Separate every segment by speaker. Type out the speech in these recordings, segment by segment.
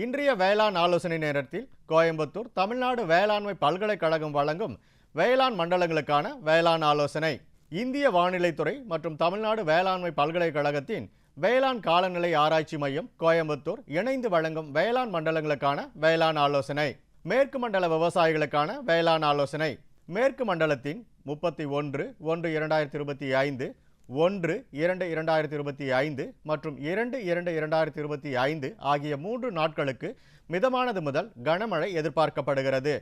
Speaker 1: இன்றைய வேளாண் ஆலோசனை நேரத்தில் கோயம்புத்தூர் தமிழ்நாடு வேளாண்மை பல்கலைக்கழகம் வழங்கும் வேளாண் மண்டலங்களுக்கான வேளாண் ஆலோசனை. இந்திய வானிலைத்துறை மற்றும் தமிழ்நாடு வேளாண்மை பல்கலைக்கழகத்தின் வேளாண் காலநிலை ஆராய்ச்சி மையம் கோயம்புத்தூர் இணைந்து வழங்கும் வேளாண் மண்டலங்களுக்கான வேளாண் ஆலோசனை. மேற்கு மண்டல விவசாயிகளுக்கான வேளாண் ஆலோசனை. மேற்கு மண்டலத்தின் 31-1-2025, 1-2-2025 மற்றும் 2-2-2025 ஆகிய 3 நாட்களுக்கு மிதமானது முதல் கனமழை எதிர்பார்க்கப்படுகிறது.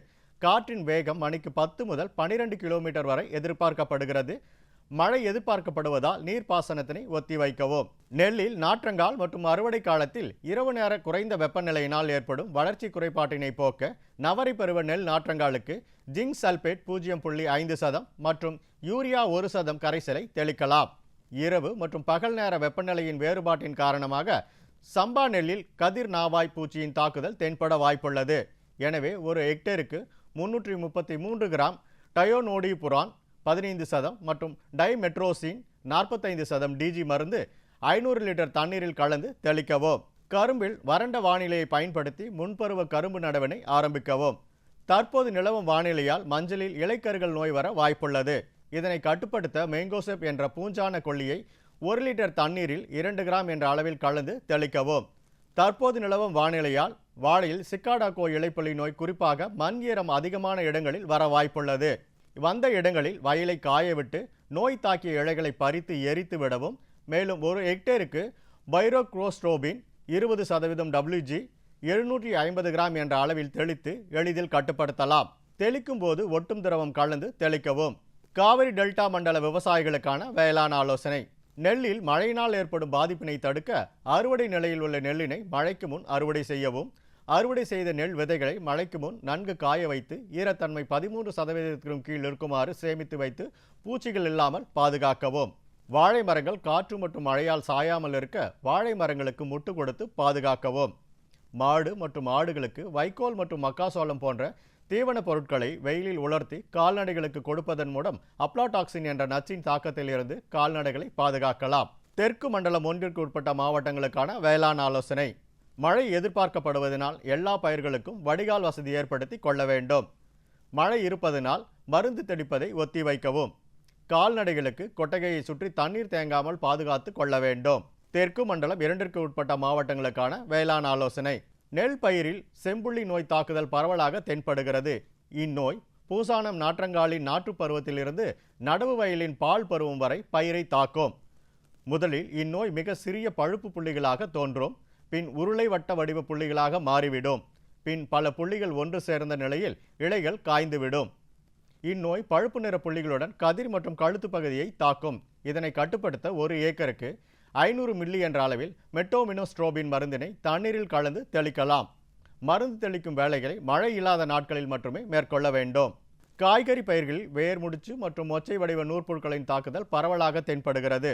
Speaker 1: காற்றின் வேகம் மணிக்கு 10 முதல் 12 கிலோமீட்டர் வரை எதிர்பார்க்கப்படுகிறது. மழை எதிர்பார்க்கப்படுவதால் நீர்ப்பாசனத்தினை ஒத்திவைக்கவும். நெல்லில் நாற்றங்கால் மற்றும் அறுவடை காலத்தில் இரவு நேர குறைந்த வெப்பநிலையினால் ஏற்படும் வளர்ச்சி குறைபாட்டினை போக்க நவரை பருவ நெல் நாற்றங்காலுக்கு ஜிங்க் சல்பேட் 0.5% மற்றும் யூரியா 1% கரைசலை தெளிக்கலாம். இரவு மற்றும் பகல் நேர வெப்பநிலையின் வேறுபாட்டின் காரணமாக சம்பா நெல்லில் கதிர் நாவாய் பூச்சியின் தாக்குதல் தென்பட வாய்ப்புள்ளது. எனவே ஒரு ஹெக்டேருக்கு 333 கிராம் டயோனோடிபுரான் 15% மற்றும் டைமெட்ரோசின் 45% டிஜி மருந்து 500 லிட்டர் தண்ணீரில் கலந்து தெளிக்கவும். கரும்பில் வறண்ட வானிலையை பயன்படுத்தி முன்பருவ கரும்பு நடவினை ஆரம்பிக்கவும். தற்போது நிலவும் வானிலையால் மஞ்சளில் இலைக்கருகள் நோய் வர வாய்ப்புள்ளது. இதனை கட்டுப்படுத்த மேங்கோசெப் என்ற பூஞ்சான கொல்லியை 1 லிட்டர் தண்ணீரில் 2 கிராம் என்ற அளவில் கலந்து தெளிக்கவும். தற்போது நிலவும் வானிலையால் வாழையில் சிக்காடாகோ இலைப்புள்ளி நோய் குறிப்பாக மண் ஈரம் அதிகமான இடங்களில் வர வாய்ப்புள்ளது. வந்த இடங்களில் வயலை காயவிட்டு நோய் தாக்கிய இலைகளை பறித்து எரித்து விடவும். மேலும் ஒரு ஹெக்டேருக்கு பைரோக்ரோஸ்ட்ரோபின் 20% WG 750 கிராம் என்ற அளவில் தெளித்து எளிதில் கட்டுப்படுத்தலாம். தெளிக்கும் போது ஒட்டும் திரவம் கலந்து தெளிக்கவும். காவிரி டெல்டா மண்டல விவசாயிகளுக்கான வேளாண் ஆலோசனை. நெல்லில் மழையினால் ஏற்படும் பாதிப்பினை தடுக்க அறுவடை நிலையில் உள்ள நெல்லினை மழைக்கு முன் அறுவடை செய்யவும். அறுவடை செய்த நெல் விதைகளை மழைக்கு முன் நன்கு காய வைத்து ஈரத்தன்மை 13% கீழ் இருக்குமாறு சேமித்து வைத்து பூச்சிகள் இல்லாமல் பாதுகாக்கவும். வாழை மரங்கள் காற்று மற்றும் மழையால் சாயாமல் இருக்க வாழை மரங்களுக்கு முட்டு கொடுத்து பாதுகாக்கவும். மாடு மற்றும் ஆடுகளுக்கு வைக்கோல் மற்றும் மக்காசோளம் போன்ற தீவன பொருட்களை வெயிலில் உலர்த்தி கால்நடைகளுக்கு கொடுப்பதன் மூலம் அப்லாடாக்சின் என்ற நச்சின் தாக்கத்தில் இருந்து கால்நடைகளை பாதுகாக்கலாம். தெற்கு மண்டலம் 1ற்கு உட்பட்ட மாவட்டங்களுக்கான வேளாண் ஆலோசனை. மழை எதிர்பார்க்கப்படுவதனால் எல்லா பயிர்களுக்கும் வடிகால் வசதி ஏற்படுத்தி கொள்ள வேண்டும். மழை இருப்பதனால் மருந்து தெளிப்பதை ஒத்திவைக்கவும். கால்நடைகளுக்கு கொட்டகையை சுற்றி தண்ணீர் தேங்காமல் பாதுகாத்து கொள்ள வேண்டும். தெற்கு மண்டலம் 2ற்கு உட்பட்ட மாவட்டங்களுக்கான வேளாண் ஆலோசனை. நெல் பயிரில் செம்புள்ளி நோய் தாக்குதல் பரவலாக தென்படுகிறது. இந்நோய் பூசானம் நாற்றங்காலின் நாற்று பருவத்திலிருந்து நடவு வயலின் பால் பருவம் வரை பயிரை தாக்கும். முதலில் இந்நோய் மிக சிறிய பழுப்பு புள்ளிகளாக தோன்றும். பின் உருளை வட்ட வடிவ புள்ளிகளாக மாறிவிடும். பின் பல புள்ளிகள் ஒன்று சேர்ந்த நிலையில் இலைகள் காய்ந்துவிடும். இந்நோய் பழுப்பு நிற புள்ளிகளுடன் கதிர் மற்றும் கழுத்து பகுதியை தாக்கும். இதனை கட்டுப்படுத்த ஒரு ஏக்கருக்கு 500 மில்லி என்ற அளவில் மெட்டோமினோஸ்ட்ரோபின் மருந்தினை தண்ணீரில் கலந்து தெளிக்கலாம். மருந்து தெளிக்கும் வேலைகளை மழை இல்லாத நாட்களில் மட்டுமே மேற்கொள்ள வேண்டும். காய்கறி பயிர்களில் வேர் முடிச்சு மற்றும் மொச்சை வடிவ நூற்புழுக்களின் தாக்குதல் பரவலாக தென்படுகிறது.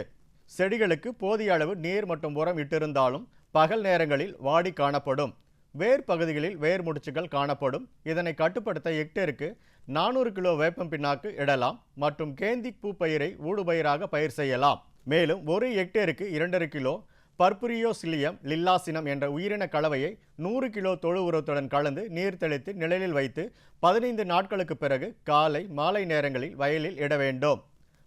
Speaker 1: செடிகளுக்கு போதிய அளவு நீர் மற்றும் உரம் இட்டிருந்தாலும் பகல் நேரங்களில் வாடி காணப்படும். வேர் பகுதிகளில் வேர் முடிச்சுகள் காணப்படும். இதனை கட்டுப்படுத்த ஹெக்டேருக்கு 400 கிலோ வேப்பம் பிண்ணாக்கு இடலாம் மற்றும் கேந்திக் பூ பயிரை ஊடுபயிராக பயிர் செய்யலாம். மேலும் ஒரு ஹெக்டேருக்கு 2.5 கிலோ பர்புரியோசிலியம் லில்லாசினம் என்ற உயிரின கலவையை 100 கிலோ தொழு உரத்துடன் கலந்து நீர் தெளித்து நிழலில் வைத்து 15 நாட்களுக்கு பிறகு காலை மாலை நேரங்களில் வயலில் இட வேண்டும்.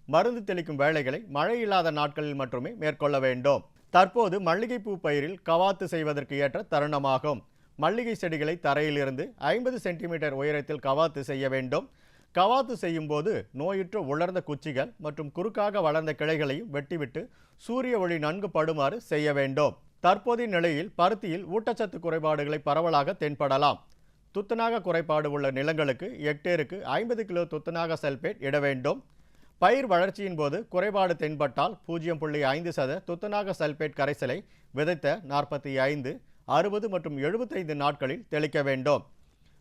Speaker 1: மருந்து தெளிக்கும் வேலைகளை மழை இல்லாத நாட்களில் மட்டுமே மேற்கொள்ள வேண்டும். தற்போது மல்லிகைப்பூ பயிரில் கவாத்து செய்வதற்கு ஏற்ற தருணமாகும். மல்லிகை செடிகளை தரையிலிருந்து 50 சென்டிமீட்டர் உயரத்தில் கவாத்து செய்ய வேண்டும். கவாத்து செய்யும் போது நோயுற்ற உலர்ந்த குச்சிகள் மற்றும் குறுக்காக வளர்ந்த கிளைகளையும் வெட்டிவிட்டு சூரிய ஒளி நன்கு படுமாறு செய்ய வேண்டும். தற்போதைய நிலையில் பருத்தியில் ஊட்டச்சத்து குறைபாடுகளை பரவலாக தென்படலாம். துத்தநாக குறைபாடு உள்ள நிலங்களுக்கு ஹெக்டேருக்கு 50 கிலோ துத்தநாக சல்பேட் இட வேண்டும். பயிர் வளர்ச்சியின் போது குறைபாடு தென்பட்டால் 0.5% துத்தநாக சல்பேட் கரைசலை விதைத்த 45, 60 மற்றும் 75 நாட்களில் தெளிக்க வேண்டும்.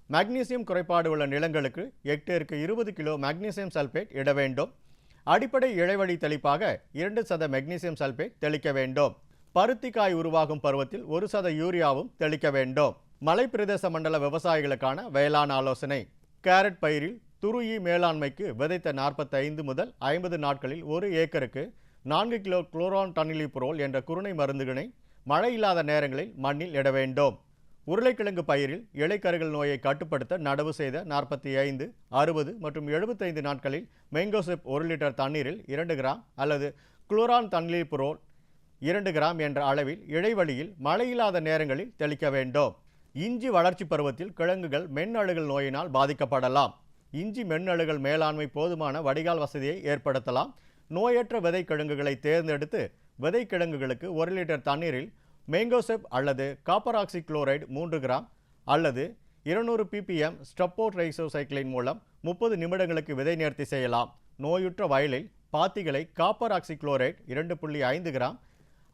Speaker 1: மக்னீசியம் குறைபாடு உள்ள நிலங்களுக்கு ஹெக்டேருக்கு 20 கிலோ மக்னீசியம் சல்பேட் இட வேண்டும். அடிப்படை இழைவழி தெளிப்பாக 2% மக்னீசியம் சல்பேட் தெளிக்க வேண்டும். பருத்தி காய் உருவாகும் பருவத்தில் 1% யூரியாவும் தெளிக்க வேண்டும். மலை பிரதேச மண்டல விவசாயிகளுக்கான வேளாண் ஆலோசனை. கேரட் பயிரில் துருயி மேலாண்மைக்கு விதைத்த 45 முதல் 50 நாட்களில் ஒரு ஏக்கருக்கு 4 கிலோ குளோரான் டனிலிபுரோல் என்ற குருணை மருந்துகளை மழை இல்லாத நேரங்களில் மண்ணில் இட வேண்டும். உருளைக்கிழங்கு பயிரில் இலைக்கருகள் நோயை கட்டுப்படுத்த நடவு செய்த 45, 60 மற்றும் 75 நாட்களில் மேங்கோசெப் 1 லிட்டர் தண்ணீரில் 2 கிராம் அல்லது குளோரான் தன்லீப்புரோல் 2 கிராம் என்ற அளவில் இடைவெளியில் மழையில்லாத நேரங்களில் தெளிக்க வேண்டும். இஞ்சி வளர்ச்சி பருவத்தில் கிழங்குகள் மென்னழுகல் நோயினால் பாதிக்கப்படலாம். இஞ்சி மென்னழுகல் மேலாண்மை போதுமான வடிகால் வசதியை ஏற்படுத்தலாம். நோயற்ற விதை கிழங்குகளை தேர்ந்தெடுத்து விதை கிழங்குகளுக்கு 1 லிட்டர் தண்ணீரில் மேங்கோசெப் அல்லது காப்பர் ஆக்சி குளோரைடு 3 கிராம் அல்லது 200 ppm ஸ்ட்ரெப்டோரைசோசைக்ளின் மூலம் 30 நிமிடங்களுக்கு விதை நேர்த்தி செய்யலாம். நோயுற்ற வயலில் பாத்திகளை காப்பர் ஆக்சி குளோரைடு 2.5 கிராம்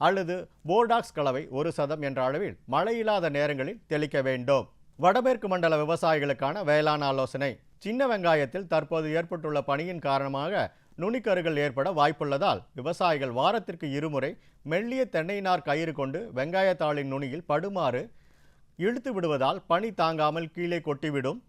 Speaker 1: அல்லது போர்டாக்ஸ் கலவை 1% என்ற அளவில் மழையில்லாத நேரங்களில் தெளிக்க வேண்டும். வடமேற்கு மண்டல விவசாயிகளுக்கான வேளாண் ஆலோசனை. சின்ன வெங்காயத்தில் தற்போது ஏற்பட்டுள்ள பனியின் காரணமாக நுனிக்கருகள் ஏற்பட வாய்ப்புள்ளதால் விவசாயிகள் வாரத்திற்கு 2 முறை மெல்லிய தென்னை நார் கயிறு கொண்டு வெங்காயத்தாளின் நுனியில் படுமாறு இழுத்து விடுவதால் பனி தாங்காமல் கீழே கொட்டிவிடும்.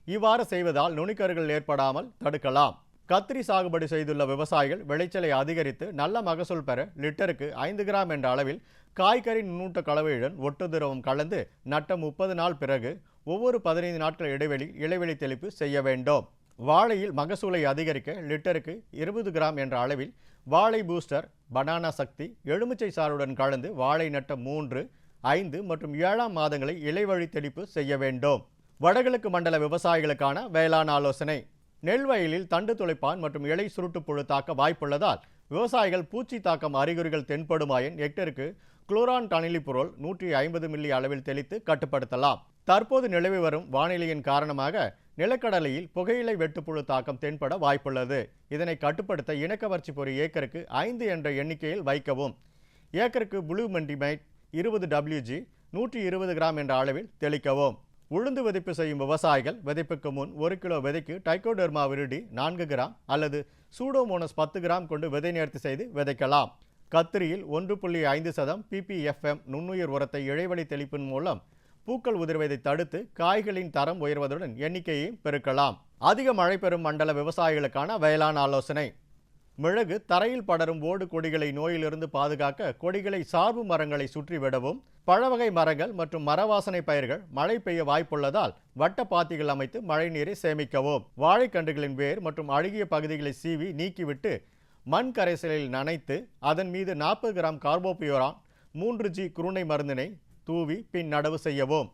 Speaker 1: இவ்வாறு செய்வதால் நுனிக்கருகள் ஏற்படாமல் தடுக்கலாம். கத்திரி சாகுபடி செய்துள்ள விவசாயிகள் விளைச்சலை அதிகரித்து நல்ல மகசூல் பெற லிட்டருக்கு 5 கிராம் என்ற அளவில் காய்கறி நுண்ணூட்ட கலவையுடன் ஒட்டு திரவம் கலந்து நட்ட 30 நாள் பிறகு ஒவ்வொரு 15 நாட்கள் இடைவெளி தெளிப்பு செய்ய வேண்டும். வாழையில் மகசூலை அதிகரிக்க லிட்டருக்கு 20 கிராம் என்ற அளவில் வாழை பூஸ்டர், பனானா சக்தி, எலுமிச்சை சாறுடன் கலந்து வாழை நட்ட 3, 5 மற்றும் 7ஆம் மாதங்களை இலைவழி தெளிப்பு செய்ய வேண்டும். வடகிழக்கு மண்டல விவசாயிகளுக்கான வேளாண் ஆலோசனை. நெல் வயலில் தண்டு துளைப்பான் மற்றும் இலை சுருட்டுப்புழு தாக்க வாய்ப்புள்ளதால் விவசாயிகள் பூச்சி தாக்கம் அறிகுறிகள் தென்படுமாயின் ஹெக்டருக்கு குளோரான் தனிலிப்புரோல் 150 மில்லி அளவில் தெளித்து கட்டுப்படுத்தலாம். தற்போது நிலவி வரும் வானிலையின் காரணமாக நிலக்கடலையில் புகையிலை வெட்டுப்புழு தாக்கம் தென்பட வாய்ப்புள்ளது. இதனை கட்டுப்படுத்த இனக்கவர்ச்சி பொறி ஏக்கருக்கு 5 என்ற எண்ணிக்கையில் வைக்கவும். ஏக்கருக்கு ப்ளூ மெண்டிமைட் 20 WG 120 கிராம் என்ற அளவில் தெளிக்கவும். உளுந்து விதைப்பு செய்யும் விவசாயிகள் விதைப்புக்கு முன் 1 கிலோ விதைக்கு டைகோடெர்மா விரிடி 4 கிராம் அல்லது சூடோமோனஸ் 10 கிராம் கொண்டு விதை நேர்த்தி செய்து விதைக்கலாம். கத்திரியில் 1.5% ppfm நுண்ணுயிர் உரத்தை இடைவெளி தெளிப்பின் மூலம் பூக்கள் உதிர்வதை தடுத்து காய்களின் தரம் உயர்வதுடன் எண்ணிக்கையையும் பெருக்கலாம். அதிக மழை பெறும் மண்டல விவசாயிகளுக்கான வேளாண் ஆலோசனை. மிளகு தரையில் படரும் ஓடு கொடிகளை நோயிலிருந்து பாதுகாக்க கொடிகளை சார்பு மரங்களை சுற்றி விடவும். பழவகை மரங்கள் மற்றும் மரவாசனை பயிர்கள் மழை பெய்ய வாய்ப்புள்ளதால் வட்ட பாத்திகள் அமைத்து மழை நீரை சேமிக்கவும். வாழைக்கன்றுகளின் வேர் மற்றும் அழுகிய பகுதிகளை சீவி நீக்கிவிட்டு மண் கரைசலில் நனைத்து அதன் மீது 40 கிராம் கார்போபியூரான் 3G குருணை மருந்தினை தூவி பின் நடவு செய்யவும்.